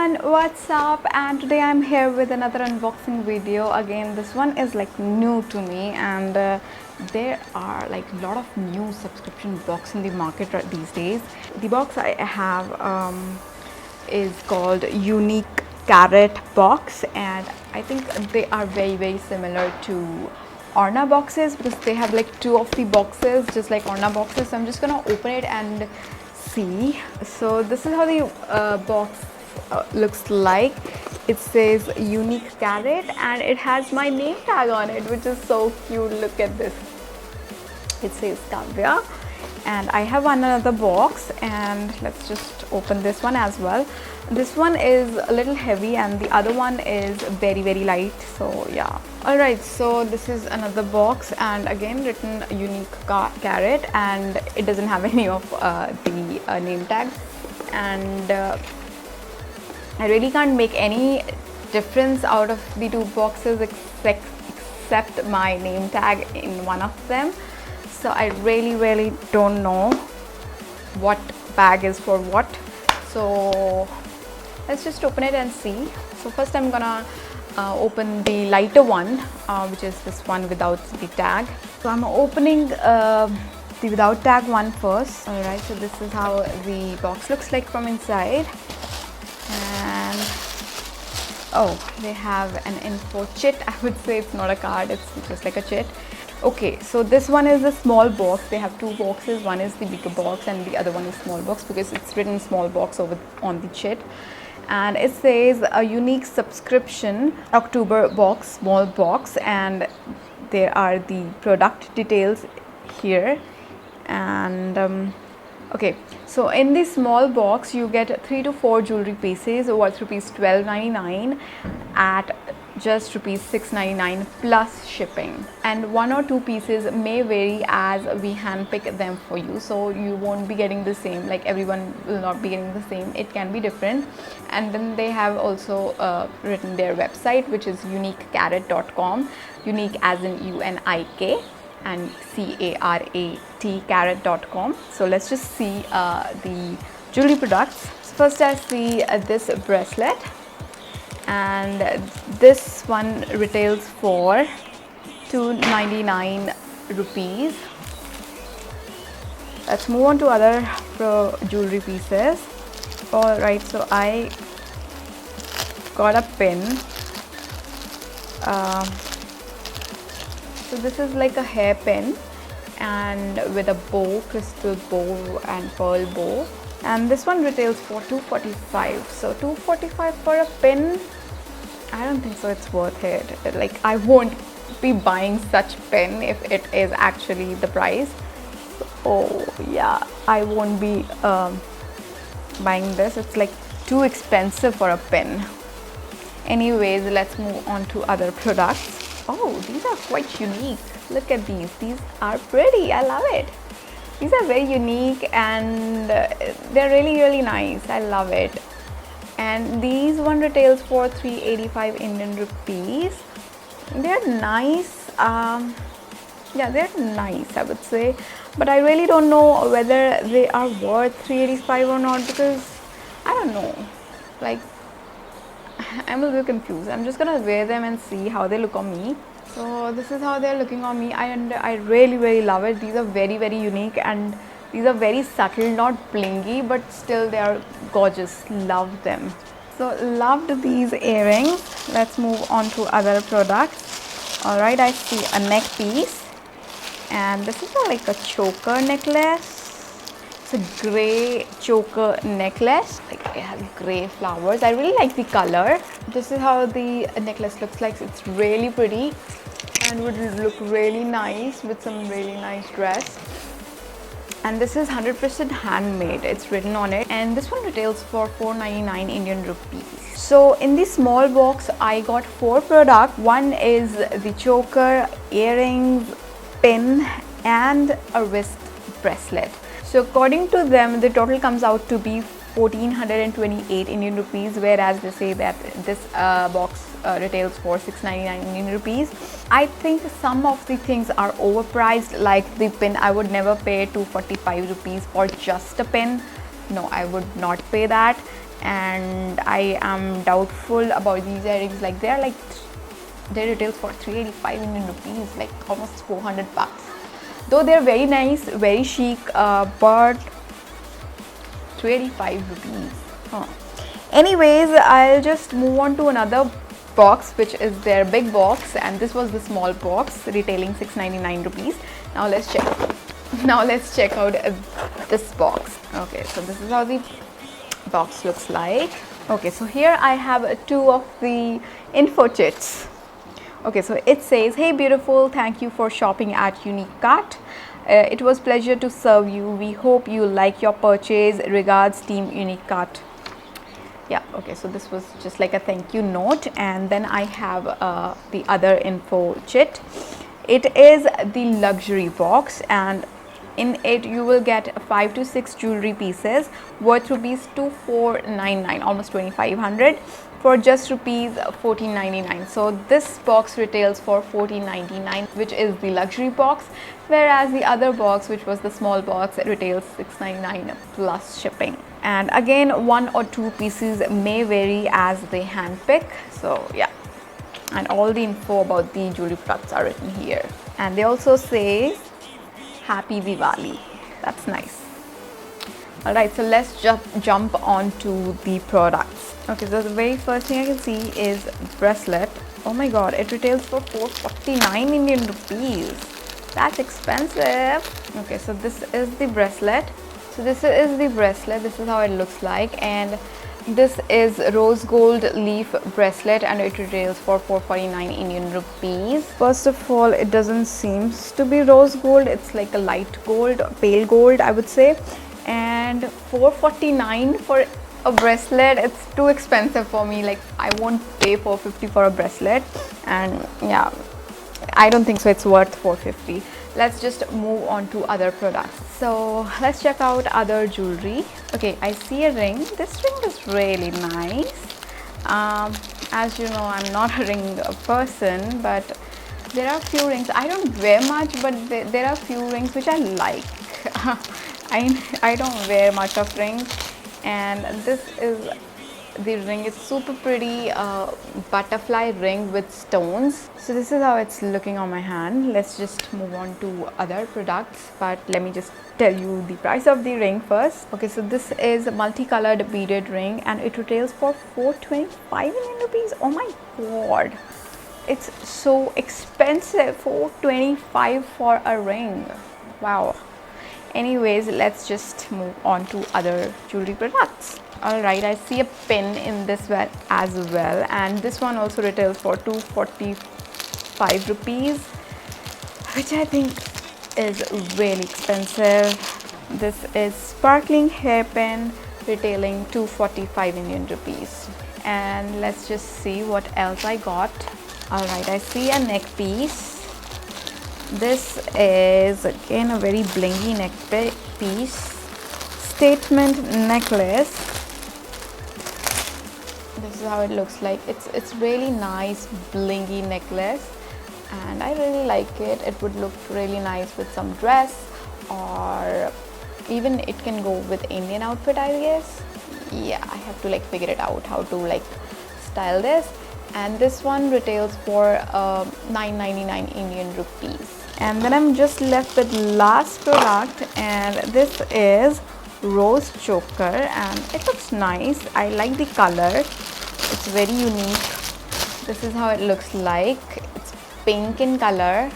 everyone, what's up? And today I'm here with another unboxing video. Again, this one is like new to me, and there are like a lot of new subscription box in the market these days. The box I have is called Unique Carrot box, and I think they are very similar to Orna boxes because they have like two of the boxes just like Orna boxes. So I'm just gonna open it and see. So this is how the box looks like. It says Unique Carrot and it has my name tag on it, which is so cute. Look at this. It says Kavya, and I have another box, and let's just open this one as well. This one is a little heavy and the other one is very light, so yeah. Alright, so this is another box, and again written Unique Carrot, and it doesn't have any of the name tags, and I really can't make any difference out of the two boxes except my name tag in one of them. So I really don't know what bag is for what. So let's just open it and see. So first I'm gonna open the lighter one, which is this one without the tag. So I'm opening the without tag one first. Alright, so this is how the box looks like from inside. And oh, they have an info chit. I would say it's not a card, it's just like a chit. Okay, so this one is a small box. They have two boxes. One is the bigger box and the other one is small box because it's written small box over on the chit. And it says a unique subscription October box, small box, and there are the product details here. And okay, so in this small box you get 3 to 4 jewelry pieces worth rupees 12.99 at just rupees 6.99 plus shipping, and 1 or 2 pieces may vary as we handpick them for you, so you won't be getting the same, like everyone will not be getting the same, it can be different. And then they have also written their website, which is uniquecarrot.com, unique as in UNIK and CARAT carrot.com. So let's just see the jewelry products. First I see this bracelet, and this one retails for 299 rupees. Let's move on to other jewelry pieces. Alright, so I got a pin. So this is like a hairpin and with a bow, crystal bow and pearl bow, and this one retails for 245. So 245 for a pin, I don't think so it's worth it. Like I won't be buying such pin if it is actually the price. Oh yeah, I won't be buying this. It's like too expensive for a pin. Anyways, let's move on to other products. Oh, these are quite unique. Look at these. These are pretty. I love it. These are very unique and they're really nice. I love it. And these one retails for 385 Indian rupees. They're nice. Yeah, they're nice, I would say. But I really don't know whether they are worth 385 or not, because I don't know. Like, I'm a little confused. I'm just gonna wear them and see how they look on me. So this is how they're looking on me, and I really love it. These are very unique and these are very subtle, not blingy, but still they are gorgeous. Love them. So loved these earrings. Let's move on to other products. Alright, I see a neck piece, and this is like a choker necklace. It's a grey choker necklace, like it has grey flowers. I really like the color. This is how the necklace looks like. It's really pretty and would look really nice with some really nice dress. And this is 100% handmade, it's written on it, and this one retails for 499 Indian rupees. So in this small box I got 4 products. One is the choker, earrings, pin and a wrist bracelet. So according to them, the total comes out to be 1428 Indian rupees, whereas they say that this box retails for 699 Indian rupees. I think some of the things are overpriced, like the pin. I would never pay 245 rupees for just a pin. No, I would not pay that. and I am doubtful about these earrings. Like they retails for 385 Indian rupees, like almost 400 bucks. Though they're very nice, very chic, but 385 rupees. Huh. Anyways, I'll just move on to another box, which is their big box, and this was the small box retailing 699 rupees. Now let's check. Now let's check out this box. Okay, so this is how the box looks like. Okay, so here I have two of the info chits. Okay, so it says, "Hey beautiful, thank you for shopping at Unique Cart. It was pleasure to serve you. We hope you like your purchase. Regards, Team Unique Cart." Yeah, okay, so this was just like a thank you note, and then I have the other info chit. It is the luxury box, and in it you will get 5 to 6 jewelry pieces worth rupees 2499, almost 2500, for just rupees 1499. So this box retails for 1499, which is the luxury box, whereas the other box, which was the small box, it retails 699 plus shipping. And again, 1 or 2 pieces may vary as they handpick. So yeah, and all the info about the jewelry products are written here, and they also say Happy Diwali. That's nice. Alright, so let's jump on to the products. Okay, so the very first thing I can see is bracelet. Oh my god, it retails for 449 Indian rupees. That's expensive. Okay, so this is the bracelet. This is how it looks like, and this is rose gold leaf bracelet, and it retails for 449 Indian rupees. First of all, it doesn't seem to be rose gold. It's like a light gold, pale gold, I would say. And 449 for a bracelet, it's too expensive for me. Like, I won't pay 450 for a bracelet, and yeah, I don't think so it's worth 450. Let's just move on to other products. So let's check out other jewelry. Okay, I see a ring. This ring is really nice. As you know, I'm not a ring person, but there are a few rings. I don't wear much, but there are a few rings which I like. I don't wear much of rings, and this is the ring. Is super pretty butterfly ring with stones. So this is how it's looking on my hand. Let's just move on to other products, but let me just tell you the price of the ring first. Okay, so this is a multicolored beaded ring, and it retails for 425 Indian rupees. Oh my god, it's so expensive. 425 for a ring. Wow. Anyways, let's just move on to other jewelry products. Alright, I see a pin in this as well, and this one also retails for 245 rupees, which I think is really expensive. This is sparkling hairpin retailing 245 Indian rupees. And let's just see what else I got. Alright, I see a neck piece. This is again a very blingy neck piece. Statement necklace. This is how it looks like. It's really nice blingy necklace, and I really like it. It would look really nice with some dress, or even it can go with Indian outfit, I guess. Yeah, I have to like figure it out how to like style this. And this one retails for 999 Indian rupees. And then I'm just left with last product, and this is rose choker, and it looks nice. I like the color. It's very unique. This is how it looks like. It's pink in color,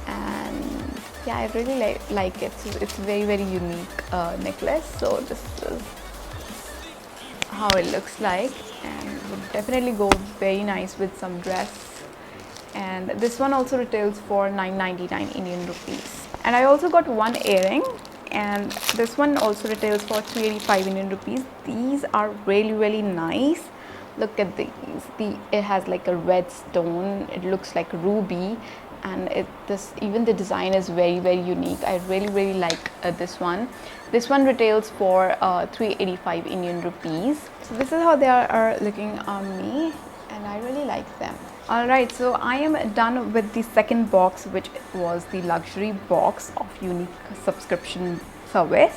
and yeah, I really like it. So it's very unique necklace. So this is how it looks like, and would definitely go very nice with some dress. And this one also retails for 999 Indian rupees. And I also got one earring, and this one also retails for 385 Indian rupees. These are really nice. Look at these. It has like a red stone. It looks like ruby, and even the design is very unique. I really like this one. This one retails for 385 Indian rupees. So this is how they are looking on me, and I really like them. Alright, so I am done with the second box, which was the luxury box of Unique subscription service.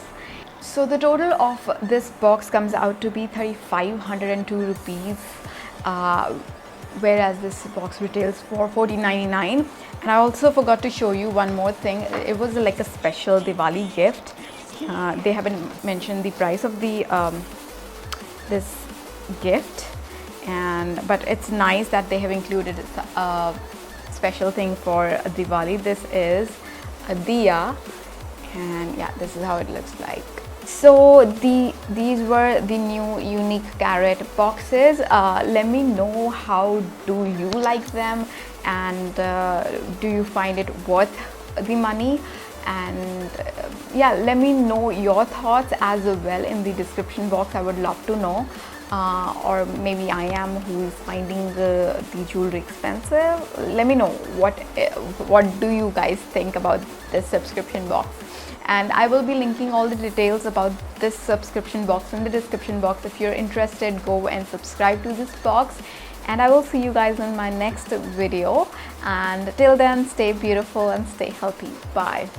So the total of this box comes out to be 3,502 rupees, whereas this box retails for 14.99. And I also forgot to show you one more thing. It was like a special Diwali gift. They haven't mentioned the price of the this gift, but it's nice that they have included a special thing for Diwali. This is a diya, and yeah, this is how it looks like. So these were the new unique carrot boxes. Let me know, how do you like them, and do you find it worth the money? And yeah, let me know your thoughts as well in the description box. I would love to know. Or maybe I am who is finding the jewelry expensive. Let me know what do you guys think about this subscription box. And I will be linking all the details about this subscription box in the description box. If you're interested, go and subscribe to this box, and I will see you guys in my next video. And till then, stay beautiful and stay healthy. Bye.